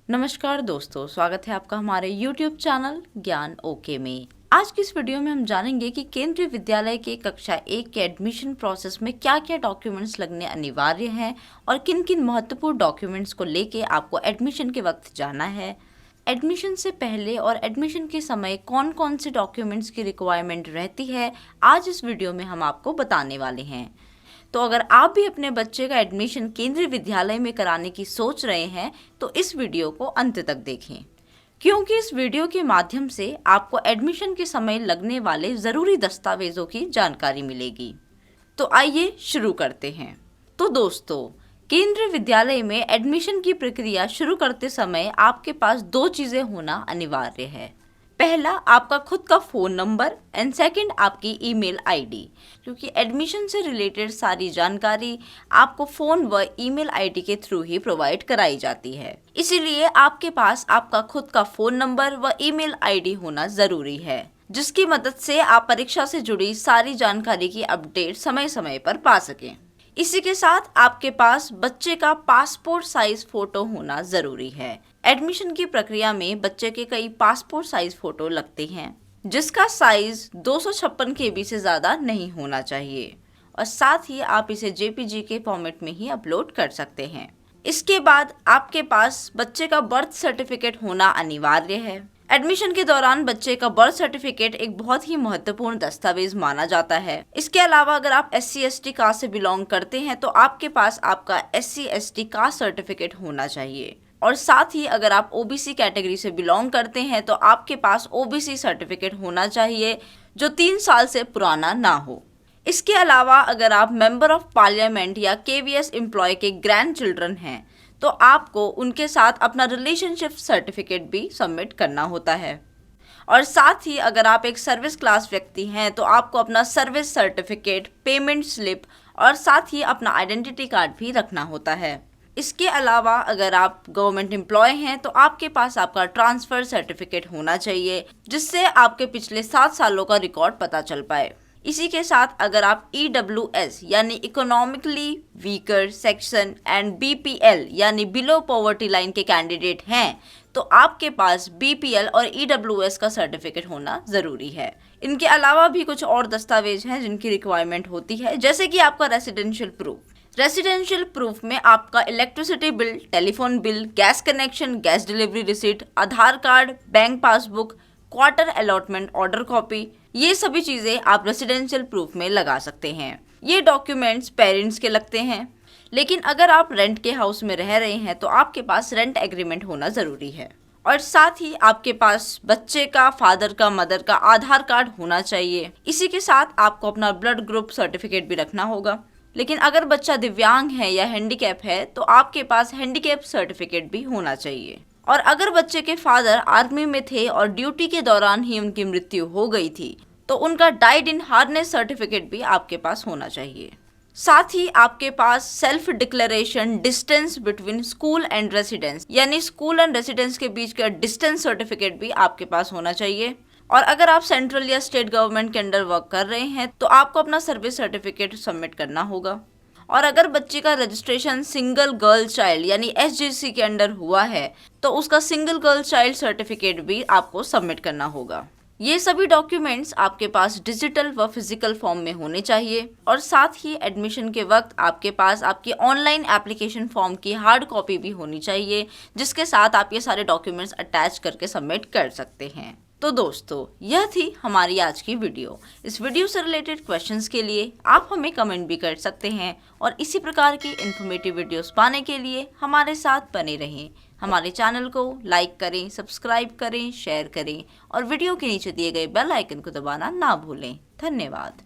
नमस्कार दोस्तों, स्वागत है आपका हमारे YouTube चैनल ज्ञान ओके में। आज की इस वीडियो में हम जानेंगे कि केंद्रीय विद्यालय के कक्षा 1 के एडमिशन प्रोसेस में क्या क्या डॉक्यूमेंट्स लगने अनिवार्य हैं और किन किन महत्वपूर्ण डॉक्यूमेंट्स को लेके आपको एडमिशन के वक्त जाना है। एडमिशन से पहले और एडमिशन के समय कौन कौन से डॉक्यूमेंट्स की रिक्वायरमेंट रहती है, आज इस वीडियो में हम आपको बताने वाले हैं। तो अगर आप भी अपने बच्चे का एडमिशन केंद्रीय विद्यालय में कराने की सोच रहे हैं तो इस वीडियो को अंत तक देखें, क्योंकि इस वीडियो के माध्यम से आपको एडमिशन के समय लगने वाले ज़रूरी दस्तावेज़ों की जानकारी मिलेगी। तो आइए शुरू करते हैं। तो दोस्तों, केंद्रीय विद्यालय में एडमिशन की प्रक्रिया शुरू करते समय आपके पास दो चीज़ें होना अनिवार्य है। पहला, आपका खुद का फ़ोन नंबर एंड सेकंड आपकी ईमेल आईडी, क्योंकि एडमिशन से रिलेटेड सारी जानकारी आपको फ़ोन व ईमेल आईडी के थ्रू ही प्रोवाइड कराई जाती है। इसीलिए आपके पास आपका खुद का फ़ोन नंबर व ईमेल आईडी होना ज़रूरी है, जिसकी मदद से आप परीक्षा से जुड़ी सारी जानकारी की अपडेट समय समय पर पा सकें। इसी के साथ आपके पास बच्चे का पासपोर्ट साइज फोटो होना ज़रूरी है। एडमिशन की प्रक्रिया में बच्चे के कई पासपोर्ट साइज फोटो लगते हैं, जिसका साइज 256 KB से ज़्यादा नहीं होना चाहिए और साथ ही आप इसे JPG के फॉर्मेट में ही अपलोड कर सकते हैं। इसके बाद आपके पास बच्चे का बर्थ सर्टिफिकेट होना अनिवार्य है। एडमिशन के दौरान बच्चे का बर्थ सर्टिफिकेट एक बहुत ही महत्वपूर्ण दस्तावेज माना जाता है। इसके अलावा अगर आप SC/ST कास्ट से बिलोंग करते हैं तो आपके पास आपका SC/ST कास्ट सर्टिफिकेट होना चाहिए और साथ ही अगर आप OBC कैटेगरी से बिलोंग करते हैं तो आपके पास OBC सर्टिफिकेट होना चाहिए जो 3 साल से पुराना ना हो। इसके अलावा अगर आप मेंबर ऑफ पार्लियामेंट या KVS एम्प्लॉय के ग्रैंड चिल्ड्रन हैं तो आपको उनके साथ अपना रिलेशनशिप सर्टिफिकेट भी सबमिट करना होता है। और साथ ही अगर आप एक सर्विस क्लास व्यक्ति हैं तो आपको अपना सर्विस सर्टिफिकेट, पेमेंट स्लिप और साथ ही अपना आइडेंटिटी कार्ड भी रखना होता है। इसके अलावा अगर आप गवर्नमेंट एम्प्लॉय हैं तो आपके पास आपका ट्रांसफ़र सर्टिफिकेट होना चाहिए, जिससे आपके पिछले 7 सालों का रिकॉर्ड पता चल पाए। इसी के साथ अगर आप EWS यानी economically weaker section and BPL यानी बिलो पॉवर्टी लाइन के कैंडिडेट हैं तो आपके पास BPL और EWS का सर्टिफिकेट होना ज़रूरी है। इनके अलावा भी कुछ और दस्तावेज हैं जिनकी रिक्वायरमेंट होती है, जैसे कि आपका रेसिडेंशियल प्रूफ। रेसिडेंशियल प्रूफ में आपका electricity bill, telephone bill, gas connection, gas delivery receipt, Aadhaar card, bank passbook, quarter allotment order copy, ये सभी चीज़ें आप रेसिडेंशियल प्रूफ में लगा सकते हैं। ये डॉक्यूमेंट्स पेरेंट्स के लगते हैं, लेकिन अगर आप रेंट के हाउस में रह रहे हैं तो आपके पास रेंट एग्रीमेंट होना ज़रूरी है और साथ ही आपके पास बच्चे का, फादर का, मदर का आधार कार्ड होना चाहिए। इसी के साथ आपको अपना ब्लड ग्रुप सर्टिफिकेट भी रखना होगा। लेकिन अगर बच्चा दिव्यांग है या हैंडीकैप है तो आपके पास हैंडीकैप सर्टिफिकेट भी होना चाहिए। और अगर बच्चे के फादर आर्मी में थे और ड्यूटी के दौरान ही उनकी मृत्यु हो गई थी तो उनका डाइड इन हार्नेस सर्टिफिकेट भी आपके पास होना चाहिए। साथ ही आपके पास self declaration distance between school and residence यानी स्कूल एंड रेसिडेंस के बीच का डिस्टेंस सर्टिफिकेट भी आपके पास होना चाहिए। और अगर आप सेंट्रल या स्टेट गवर्नमेंट के अंडर वर्क कर रहे हैं तो आपको अपना सर्विस सर्टिफिकेट सबमिट करना होगा। और अगर बच्चे का रजिस्ट्रेशन सिंगल गर्ल चाइल्ड यानी SGC के अंडर हुआ है तो उसका सिंगल गर्ल चाइल्ड सर्टिफिकेट भी आपको सबमिट करना होगा। ये सभी डॉक्यूमेंट्स आपके पास डिजिटल व फिजिकल फॉर्म में होने चाहिए और साथ ही एडमिशन के वक्त आपके पास आपकी ऑनलाइन एप्लीकेशन फॉर्म की हार्ड कॉपी भी होनी चाहिए, जिसके साथ आप ये सारे डॉक्यूमेंट्स अटैच करके सबमिट कर सकते हैं। तो दोस्तों, यह थी हमारी आज की वीडियो। इस वीडियो से रिलेटेड क्वेश्चंस के लिए आप हमें कमेंट भी कर सकते हैं और इसी प्रकार की इन्फॉर्मेटिव वीडियोस पाने के लिए हमारे साथ बने रहें। हमारे चैनल को लाइक करें, सब्सक्राइब करें, शेयर करें और वीडियो के नीचे दिए गए बेल आइकन को दबाना ना भूलें। धन्यवाद।